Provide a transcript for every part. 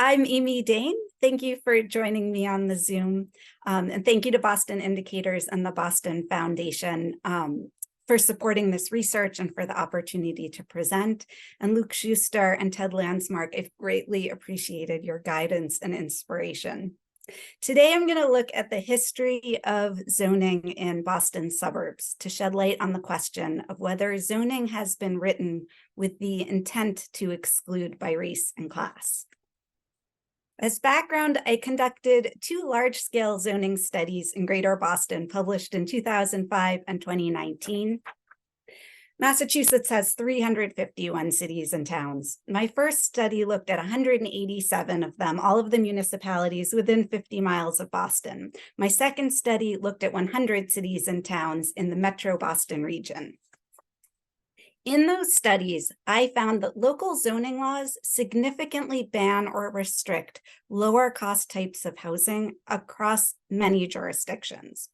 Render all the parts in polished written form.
I'm Amy Dain. Thank you for joining me on the Zoom. And thank you to Boston Indicators and the Boston Foundation for supporting this research and for the opportunity to present. And Luke Schuster and Ted Landsmark, I've greatly appreciated your guidance and inspiration. Today, I'm going to look at the history of zoning in Boston suburbs to shed light on the question of whether zoning has been written with the intent to exclude by race and class. As background, I conducted 2 large-scale zoning studies in Greater Boston, published in 2005 and 2019. Massachusetts has 351 cities and towns. My first study looked at 187 of them, all of the municipalities within 50 miles of Boston. My second study looked at 100 cities and towns in the Metro Boston region. In those studies, I found that local zoning laws significantly ban or restrict lower cost types of housing across many jurisdictions.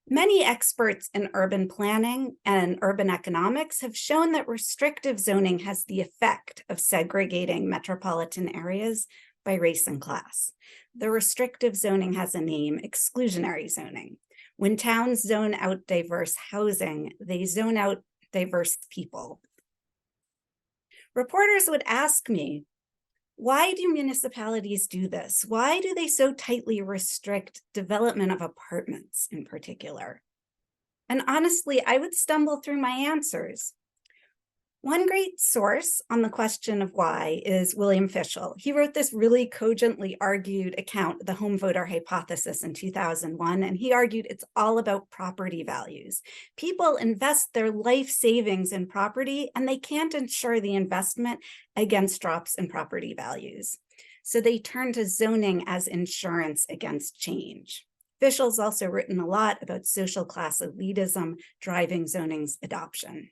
Many experts in urban planning and urban economics have shown that restrictive zoning has the effect of segregating metropolitan areas by race and class. The restrictive zoning has a name, exclusionary zoning. When towns zone out diverse housing, they zone out diverse people. Reporters would ask me, why do municipalities do this? Why do they so tightly restrict development of apartments in particular? And honestly, I would stumble through my answers. One great source on the question of why is William Fischel. He wrote this really cogently argued account, The Home Voter Hypothesis, in 2001, and he argued it's all about property values. People invest their life savings in property, and they can't insure the investment against drops in property values. So they turn to zoning as insurance against change. Fischel's also written a lot about social class elitism driving zoning's adoption.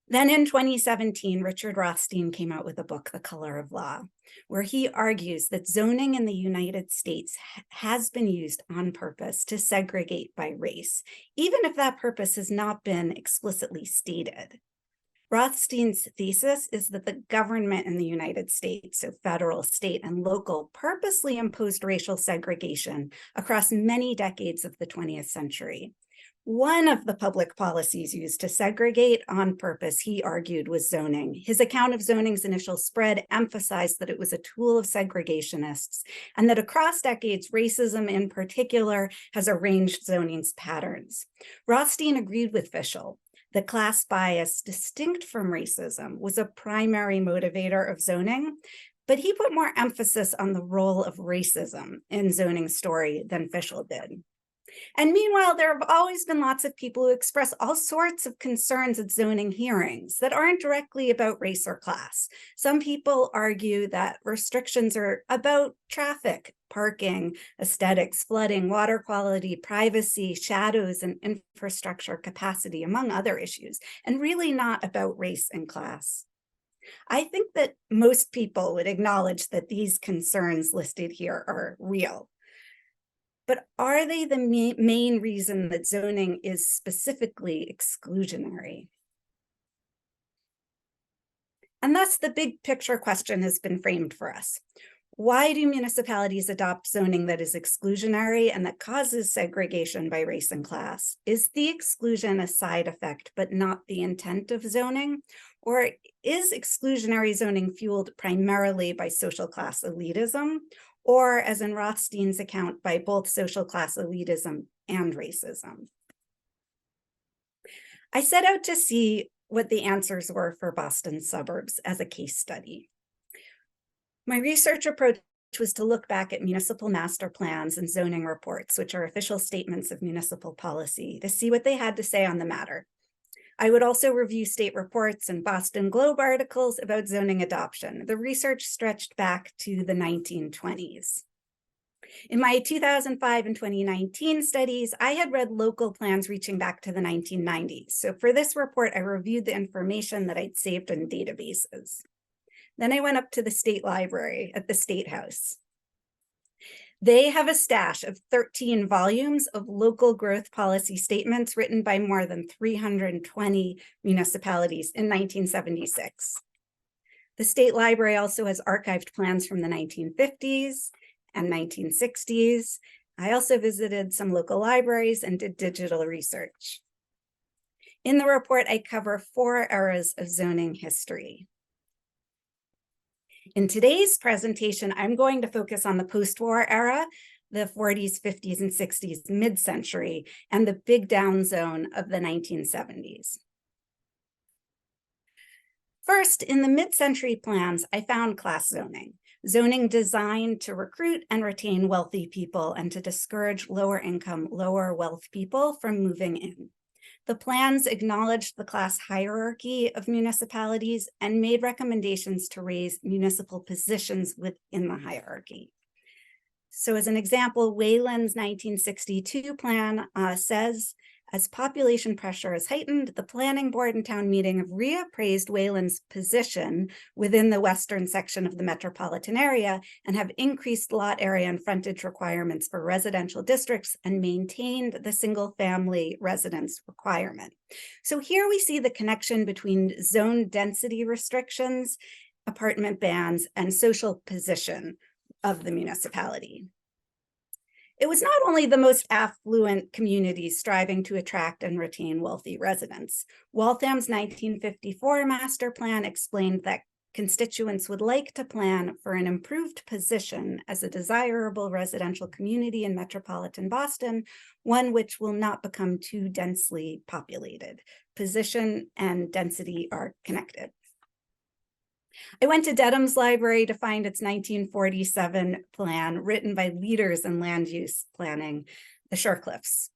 Then in 2017, Richard Rothstein came out with a book, The Color of Law, where he argues that zoning in the United States has been used on purpose to segregate by race, even if that purpose has not been explicitly stated. Rothstein's thesis is that the government in the United States, so federal, state, and local, purposely imposed racial segregation across many decades of the 20th century. One of the public policies used to segregate on purpose, he argued, was zoning. His account of zoning's initial spread emphasized that it was a tool of segregationists and that across decades, racism in particular has arranged zoning's patterns. Rothstein agreed with Fischel that class bias, distinct from racism, was a primary motivator of zoning, but he put more emphasis on the role of racism in zoning's story than Fischel did. And meanwhile, there have always been lots of people who express all sorts of concerns at zoning hearings that aren't directly about race or class. Some people argue that restrictions are about traffic, parking, aesthetics, flooding, water quality, privacy, shadows, and infrastructure capacity, among other issues, and really not about race and class. I think that most people would acknowledge that these concerns listed here are real. But are they the main reason that zoning is specifically exclusionary? And thus the big picture question has been framed for us. Why do municipalities adopt zoning that is exclusionary and that causes segregation by race and class? Is the exclusion a side effect, but not the intent of zoning? Or is exclusionary zoning fueled primarily by social class elitism? Or, as in Rothstein's account, by both social class elitism and racism? I set out to see what the answers were for Boston suburbs as a case study. My research approach was to look back at municipal master plans and zoning reports, which are official statements of municipal policy, to see what they had to say on the matter. I would also review state reports and Boston Globe articles about zoning adoption. The research stretched back to the 1920s. In my 2005 and 2019 studies, I had read local plans reaching back to the 1990s. So for this report, I reviewed the information that I'd saved in databases. Then I went up to the state library at the State House. They have a stash of 13 volumes of local growth policy statements written by more than 320 municipalities in 1976. The State Library also has archived plans from the 1950s and 1960s. I also visited some local libraries and did digital research. In the report, I cover 4 eras of zoning history. In today's presentation, I'm going to focus on the post-war era, the 40s, 50s, and 60s, mid-century, and the big down zone of the 1970s. First, in the mid-century plans, I found class zoning designed to recruit and retain wealthy people and to discourage lower income, lower wealth people from moving in. The plans acknowledged the class hierarchy of municipalities and made recommendations to raise municipal positions within the hierarchy. So as an example, Wayland's 1962 plan says, as population pressure is heightened, the planning board and town meeting have reappraised Wayland's position within the western section of the metropolitan area and have increased lot area and frontage requirements for residential districts and maintained the single family residence requirement. So here we see the connection between zone density restrictions, apartment bans, and social position of the municipality. It was not only the most affluent communities striving to attract and retain wealthy residents. Waltham's 1954 master plan explained that constituents would like to plan for an improved position as a desirable residential community in metropolitan Boston, one which will not become too densely populated. Position and density are connected. I went to Dedham's library to find its 1947 plan written by leaders in land use planning, the Shorecliffs.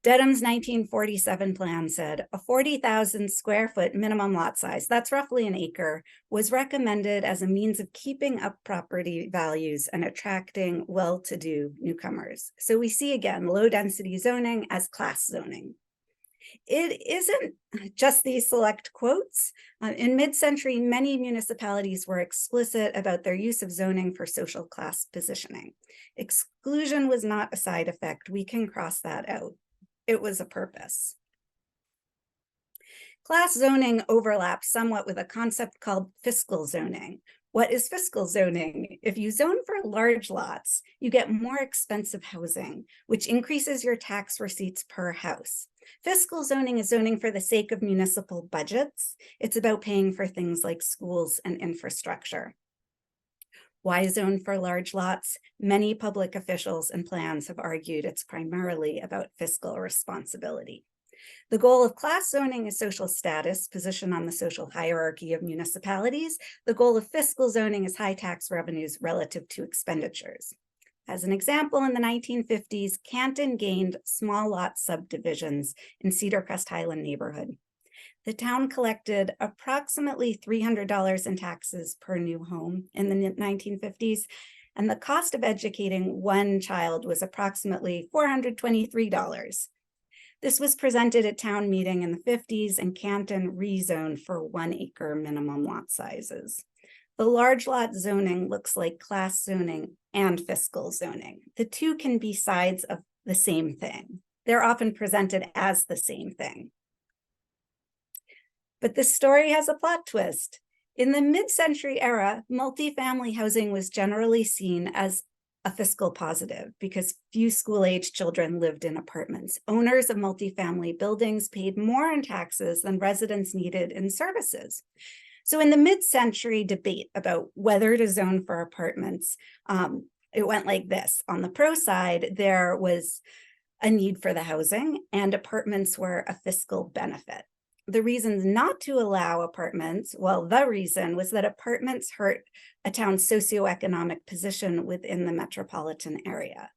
Dedham's 1947 plan said a 40,000 square foot minimum lot size, that's roughly an acre, was recommended as a means of keeping up property values and attracting well-to-do newcomers. So we see again, low density zoning as class zoning. It isn't just these select quotes. In mid-century, many municipalities were explicit about their use of zoning for social class positioning. Exclusion was not a side effect. We can cross that out. It was a purpose. Class zoning overlaps somewhat with a concept called fiscal zoning. What is fiscal zoning? If you zone for large lots, you get more expensive housing, which increases your tax receipts per house. Fiscal zoning is zoning for the sake of municipal budgets. It's about paying for things like schools and infrastructure. Why zone for large lots? Many public officials and plans have argued it's primarily about fiscal responsibility. The goal of class zoning is social status, position on the social hierarchy of municipalities. The goal of fiscal zoning is high tax revenues relative to expenditures. As an example, in the 1950s, Canton gained small lot subdivisions in Cedar Crest Highland neighborhood. The town collected approximately $300 in taxes per new home in the 1950s, and the cost of educating one child was approximately $423. This was presented at town meeting in the 50s, and Canton rezoned for 1 acre minimum lot sizes. The large lot zoning looks like class zoning and fiscal zoning. The two can be sides of the same thing. They're often presented as the same thing. But this story has a plot twist. In the mid-century era, multifamily housing was generally seen as a fiscal positive because few school-age children lived in apartments. Owners of multifamily buildings paid more in taxes than residents needed in services. So in the mid-century debate about whether to zone for apartments, it went like this. On the pro side, there was a need for the housing, and apartments were a fiscal benefit. The reasons not to allow apartments, well, the reason was that apartments hurt a town's socioeconomic position within the metropolitan area.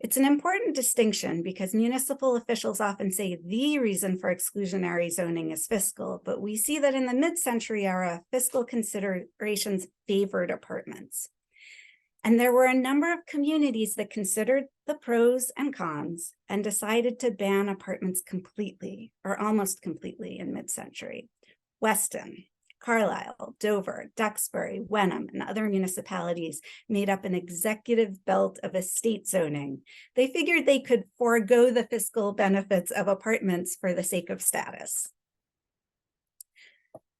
It's an important distinction because municipal officials often say the reason for exclusionary zoning is fiscal, but we see that in the mid-century era, fiscal considerations favored apartments. And there were a number of communities that considered the pros and cons and decided to ban apartments completely or almost completely in mid-century. Weston, Carlisle, Dover, Duxbury, Wenham, and other municipalities made up an executive belt of estate zoning. They figured they could forego the fiscal benefits of apartments for the sake of status.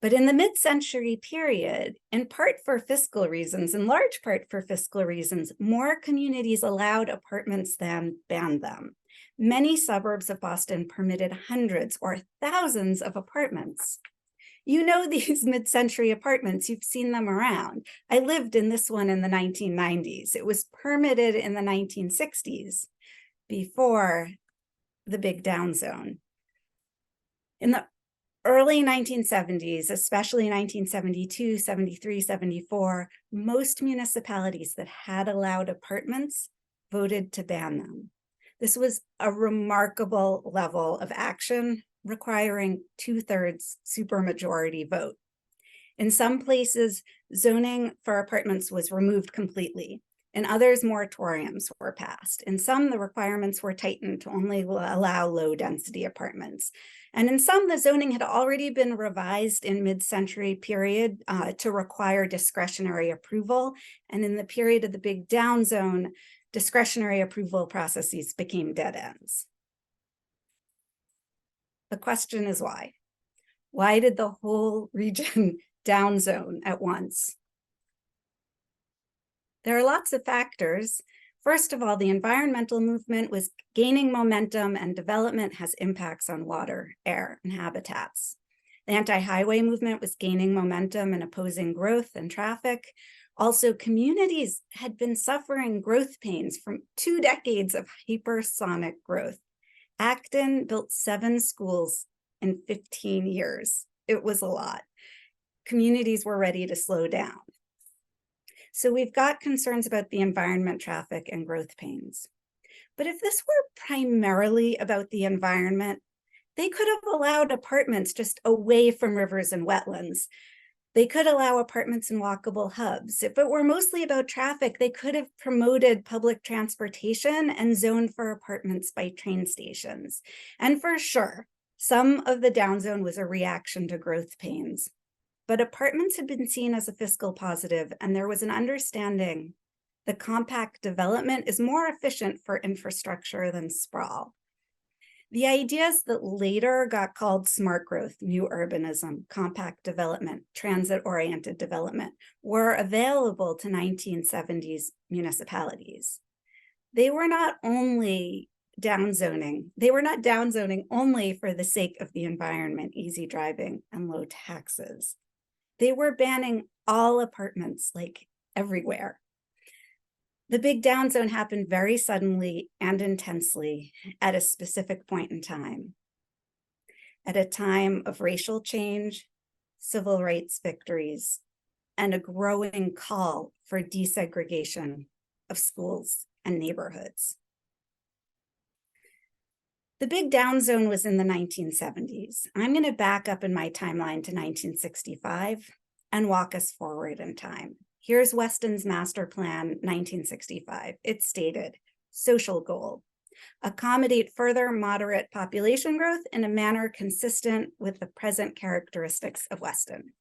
But in the mid-century period, in part for fiscal reasons, in large part for fiscal reasons, more communities allowed apartments than banned them. Many suburbs of Boston permitted hundreds or thousands of apartments. You know these mid-century apartments, you've seen them around. I lived in this one in the 1990s. It was permitted in the 1960s, before the big down zone. In the early 1970s, especially 1972, 73, 74, most municipalities that had allowed apartments voted to ban them. This was a remarkable level of action requiring 2/3 supermajority vote. In some places, zoning for apartments was removed completely. In others, moratoriums were passed. In some, the requirements were tightened to only allow low-density apartments. And in some, the zoning had already been revised in mid-century period to require discretionary approval. And in the period of the big down zone, discretionary approval processes became dead ends. The question is why? Why did the whole region down zone at once? There are lots of factors. First of all, the environmental movement was gaining momentum, and development has impacts on water, air, and habitats. The anti-highway movement was gaining momentum and opposing growth and traffic. Also, communities had been suffering growth pains from 2 decades of hypersonic growth. Acton built 7 schools in 15 years. It was a lot. Communities were ready to slow down. So we've got concerns about the environment, traffic, and growth pains. But if this were primarily about the environment, they could have allowed apartments just away from rivers and wetlands. They could allow apartments in walkable hubs. If it were mostly about traffic, they could have promoted public transportation and zoned for apartments by train stations. And for sure, some of the down zone was a reaction to growth pains. But apartments had been seen as a fiscal positive, and there was an understanding that compact development is more efficient for infrastructure than sprawl. The ideas that later got called smart growth, new urbanism, compact development, transit-oriented development, were available to 1970s municipalities. They were not only downzoning, they were not downzoning only for the sake of the environment, easy driving, and low taxes. They were banning all apartments, like everywhere. The big down zone happened very suddenly and intensely at a specific point in time. At a time of racial change, civil rights victories, and a growing call for desegregation of schools and neighborhoods. The big down zone was in the 1970s. I'm going to back up in my timeline to 1965 and walk us forward in time. Here's Weston's master plan, 1965. It stated, social goal, accommodate further moderate population growth in a manner consistent with the present characteristics of Weston.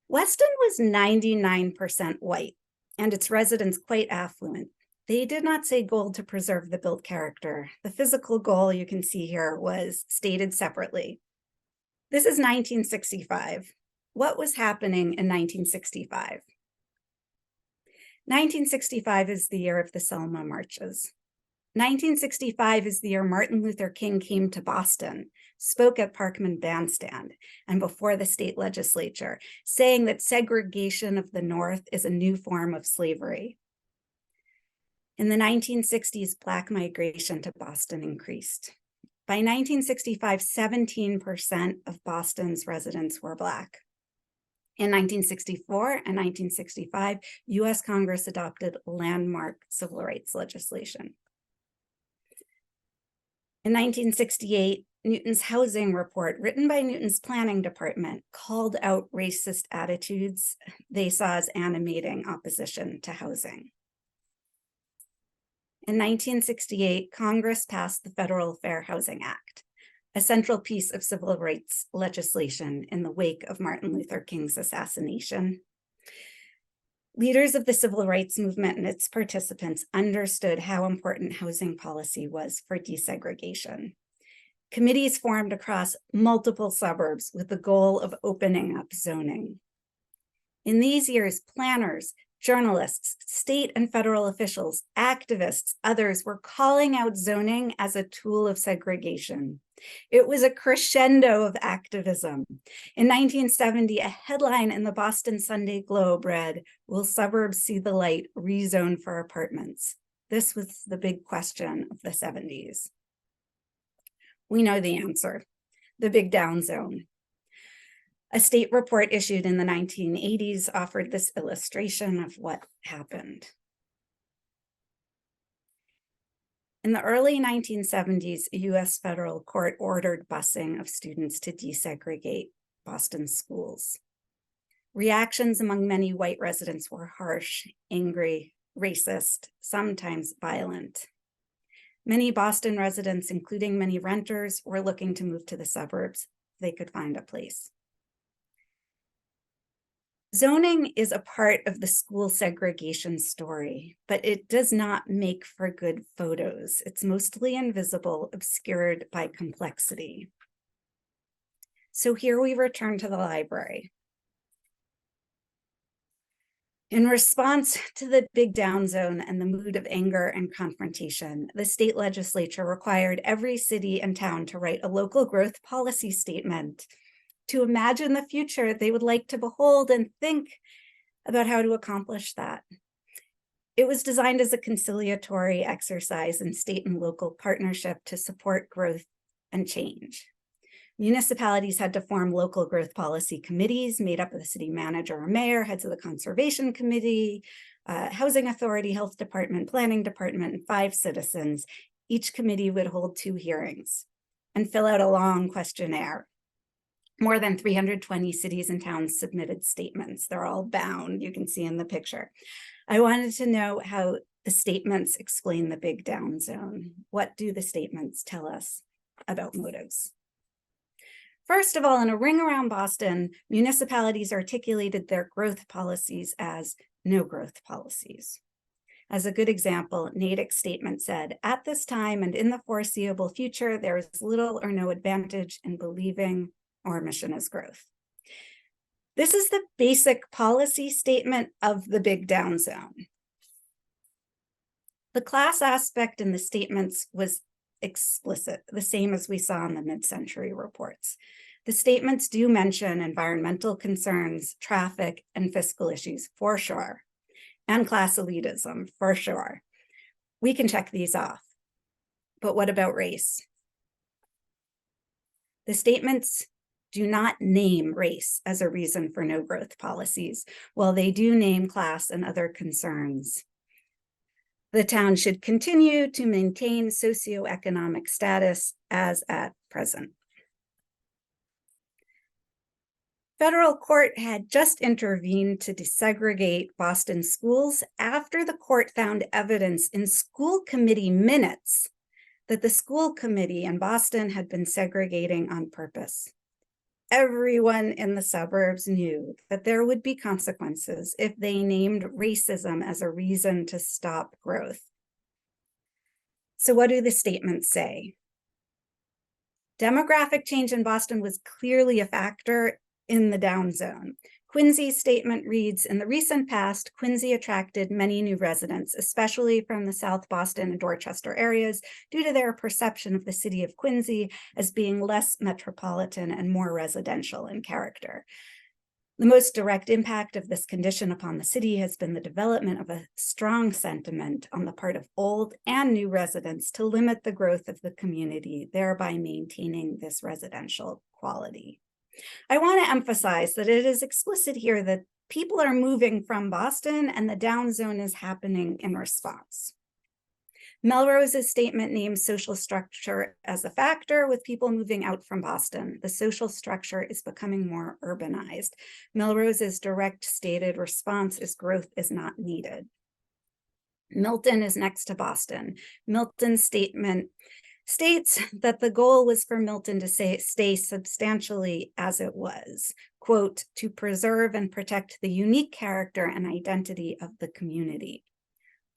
Weston was 99% white, and its residents quite affluent. They did not say goal to preserve the built character. The physical goal you can see here was stated separately. This is 1965. What was happening in 1965? 1965 is the year of the Selma marches. 1965 is the year Martin Luther King came to Boston, spoke at Parkman Bandstand and before the state legislature, saying that segregation of the North is a new form of slavery. In the 1960s, Black migration to Boston increased. By 1965, 17% of Boston's residents were Black. In 1964 and 1965, US Congress adopted landmark civil rights legislation. In 1968, Newton's housing report, written by Newton's planning department, called out racist attitudes they saw as animating opposition to housing. In 1968, Congress passed the Federal Fair Housing Act, a central piece of civil rights legislation in the wake of Martin Luther King's assassination. Leaders of the civil rights movement and its participants understood how important housing policy was for desegregation. Committees formed across multiple suburbs with the goal of opening up zoning. In these years, planners, journalists, state and federal officials, activists, others were calling out zoning as a tool of segregation. It was a crescendo of activism. In 1970, a headline in the Boston Sunday Globe read, "Will suburbs see the light? Rezone for apartments." This was the big question of the 70s. We know the answer, the big down zone. A state report issued in the 1980s offered this illustration of what happened. In the early 1970s, a US federal court ordered busing of students to desegregate Boston schools. Reactions among many white residents were harsh, angry, racist, sometimes violent. Many Boston residents, including many renters, were looking to move to the suburbs if they could find a place. Zoning is a part of the school segregation story, but it does not make for good photos. It's mostly invisible, obscured by complexity. So here we return to the library. In response to the big down zone and the mood of anger and confrontation, the state legislature required every city and town to write a local growth policy statement to imagine the future they would like to behold and think about how to accomplish that. It was designed as a conciliatory exercise in state and local partnership to support growth and change. Municipalities had to form local growth policy committees made up of the city manager or mayor, heads of the conservation committee, housing authority, health department, planning department, and 5 citizens. Each committee would hold 2 hearings and fill out a long questionnaire. More than 320 cities and towns submitted statements. They're all bound, you can see in the picture. I wanted to know how the statements explain the big down zone. What do the statements tell us about motives? First of all, in a ring around Boston, municipalities articulated their growth policies as no growth policies. As a good example, Natick's statement said, "At this time and in the foreseeable future, there is little or no advantage in believing our mission is growth." This is the basic policy statement of the big down zone. The class aspect in the statements was explicit, the same as we saw in the mid-century reports. The statements do mention environmental concerns, traffic, and fiscal issues for sure, and class elitism for sure. We can check these off. But what about race? The statements do not name race as a reason for no growth policies, while they do name class and other concerns. The town should continue to maintain socioeconomic status as at present. Federal court had just intervened to desegregate Boston schools after the court found evidence in school committee minutes that the school committee in Boston had been segregating on purpose. Everyone in the suburbs knew that there would be consequences if they named racism as a reason to stop growth. So what do the statements say? Demographic change in Boston was clearly a factor in the down zone. Quincy's statement reads, "In the recent past, Quincy attracted many new residents, especially from the South Boston and Dorchester areas, due to their perception of the city of Quincy as being less metropolitan and more residential in character. The most direct impact of this condition upon the city has been the development of a strong sentiment on the part of old and new residents to limit the growth of the community, thereby maintaining this residential quality." I want to emphasize that it is explicit here that people are moving from Boston and the down zone is happening in response. Melrose's statement names social structure as a factor with people moving out from Boston. The social structure is becoming more urbanized. Melrose's direct stated response is growth is not needed. Milton is next to Boston. Milton's statement states that the goal was for Milton to stay substantially as it was, quote, "to preserve and protect the unique character and identity of the community,"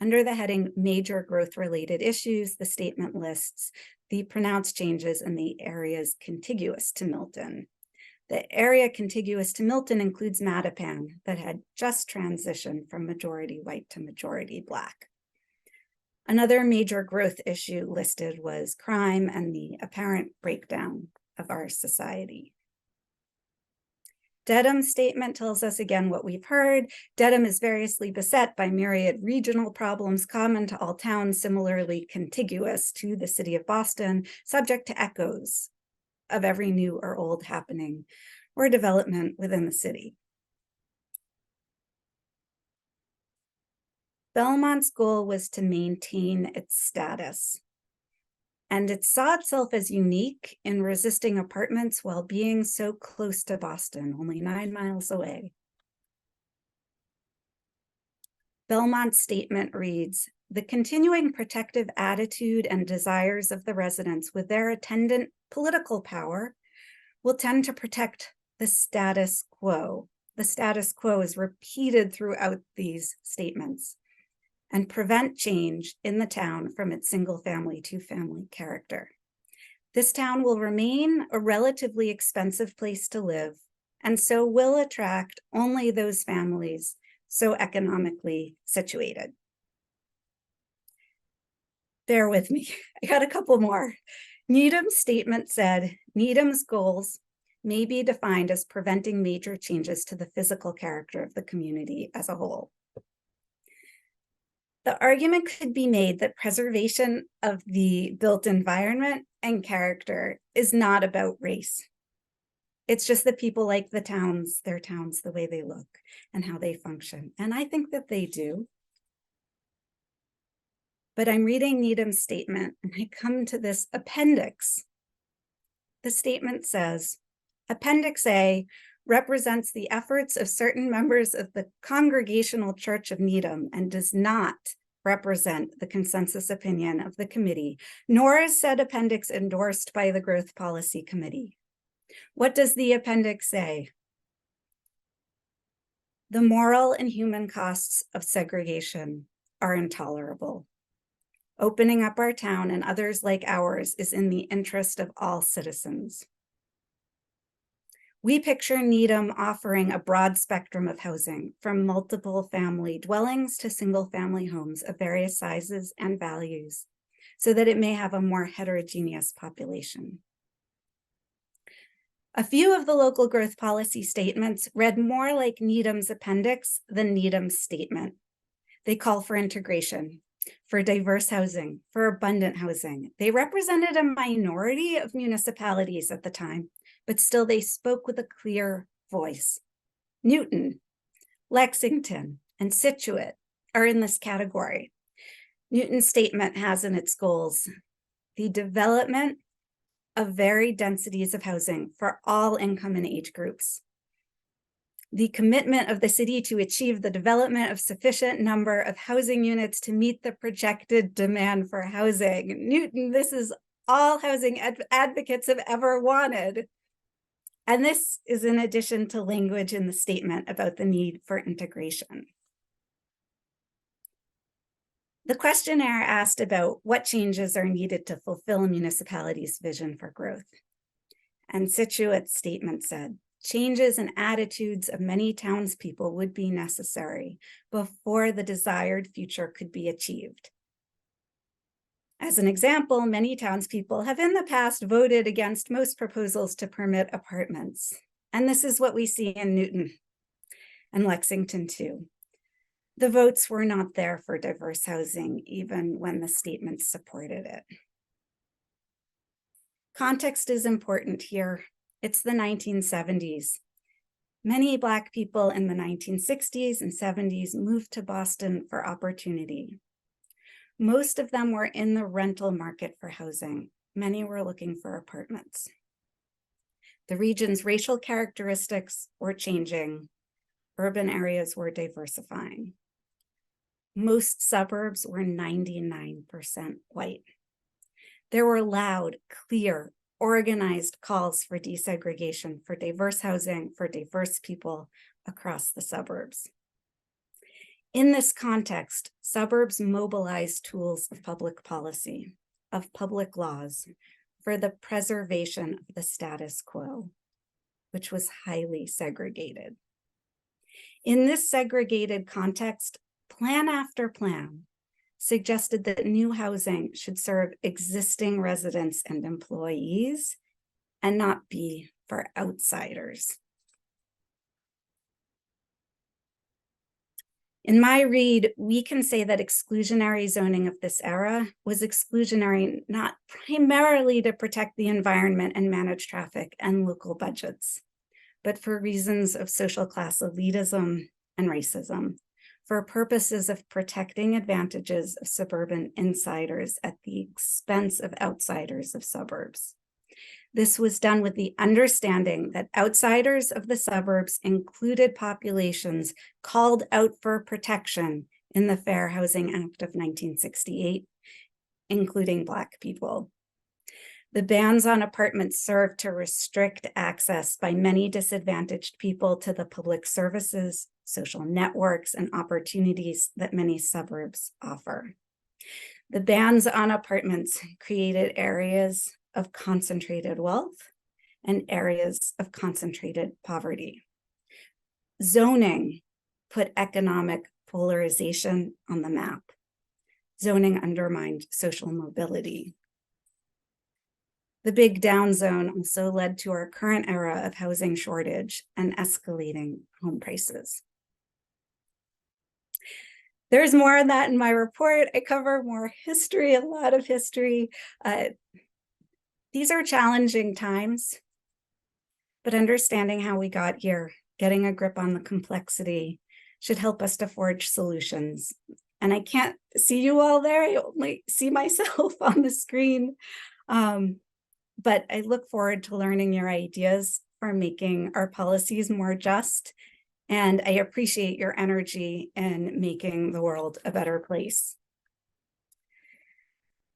Under the heading Major Growth-Related Issues, the statement lists the pronounced changes in the areas contiguous to Milton. The area contiguous to Milton includes Mattapan, that had just transitioned from majority white to majority Black. Another major growth issue listed was crime and the apparent breakdown of our society. Dedham's statement tells us again what we've heard. Dedham is variously beset by myriad regional problems common to all towns similarly contiguous to the city of Boston, subject to echoes of every new or old happening or development within the city. Belmont's goal was to maintain its status, and it saw itself as unique in resisting apartments while being so close to Boston, only 9 miles away. Belmont's statement reads, "The continuing protective attitude and desires of the residents with their attendant political power will tend to protect the status quo." The status quo is repeated throughout these statements, and prevent change in the town from its single-family, two-family character. This town will remain a relatively expensive place to live, and so will attract only those families so economically situated. Bear with me, I got a couple more. Needham's statement said, Needham's goals may be defined as preventing major changes to the physical character of the community as a whole. The argument could be made that preservation of the built environment and character is not about race. It's just that people like their towns, the way they look and how they function. And I think that they do. But I'm reading Needham's statement and I come to this appendix. The statement says, Appendix A represents the efforts of certain members of the Congregational Church of Needham and does not represent the consensus opinion of the committee, nor is said appendix endorsed by the Growth Policy Committee. What does the appendix say? The moral and human costs of segregation are intolerable. Opening up our town and others like ours is in the interest of all citizens. We picture Needham offering a broad spectrum of housing, from multiple family dwellings to single family homes of various sizes and values, so that it may have a more heterogeneous population. A few of the local growth policy statements read more like Needham's appendix than Needham's statement. They call for integration, for diverse housing, for abundant housing. They represented a minority of municipalities at the time, but still they spoke with a clear voice. Newton, Lexington, and Scituate are in this category. Newton's statement has in its goals the development of varied densities of housing for all income and age groups. The commitment of the city to achieve the development of sufficient number of housing units to meet the projected demand for housing. Newton, this is all housing advocates have ever wanted. And this is in addition to language in the statement about the need for integration. The questionnaire asked about what changes are needed to fulfill a municipality's vision for growth. And Scituate's statement said, changes in attitudes of many townspeople would be necessary before the desired future could be achieved. As an example, many townspeople have in the past voted against most proposals to permit apartments. And this is what we see in Newton and Lexington too. The votes were not there for diverse housing, even when the statements supported it. Context is important here. It's the 1970s. Many Black people in the 1960s and 70s moved to Boston for opportunity. Most of them were in the rental market for housing. Many were looking for apartments. The region's racial characteristics were changing. Urban areas were diversifying. Most suburbs were 99% white. There were loud, clear, organized calls for desegregation, for diverse housing, for diverse people across the suburbs. In this context, Suburbs mobilized tools of public policy, of public laws, for the preservation of the status quo, which was highly segregated. In this segregated context, plan after plan suggested that new housing should serve existing residents and employees and not be for outsiders. In my read, we can say that exclusionary zoning of this era was exclusionary not primarily to protect the environment and manage traffic and local budgets, but for reasons of social class elitism and racism, for purposes of protecting advantages of suburban insiders at the expense of outsiders of suburbs. This was done with the understanding that outsiders of the suburbs included populations called out for protection in the Fair Housing Act of 1968, including Black people. The bans on apartments served to restrict access by many disadvantaged people to the public services, social networks, and opportunities that many suburbs offer. The bans on apartments created areas of concentrated wealth and areas of concentrated poverty. Zoning put economic polarization on the map. Zoning undermined social mobility. The big down zone also led to our current era of housing shortage and escalating home prices. There's more on that in my report. I cover more history, a lot of history. These are challenging times, but understanding how we got here, getting a grip on the complexity, should help us to forge solutions. And I can't see you all there. I only see myself on the screen. But I look forward to learning your ideas for making our policies more just. And I appreciate your energy in making the world a better place.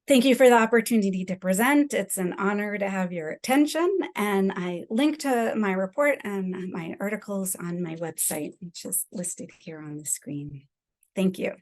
Thank you for the opportunity to present. It's an honor to have your attention. And I link to my report and my articles on my website, which is listed here on the screen. Thank you.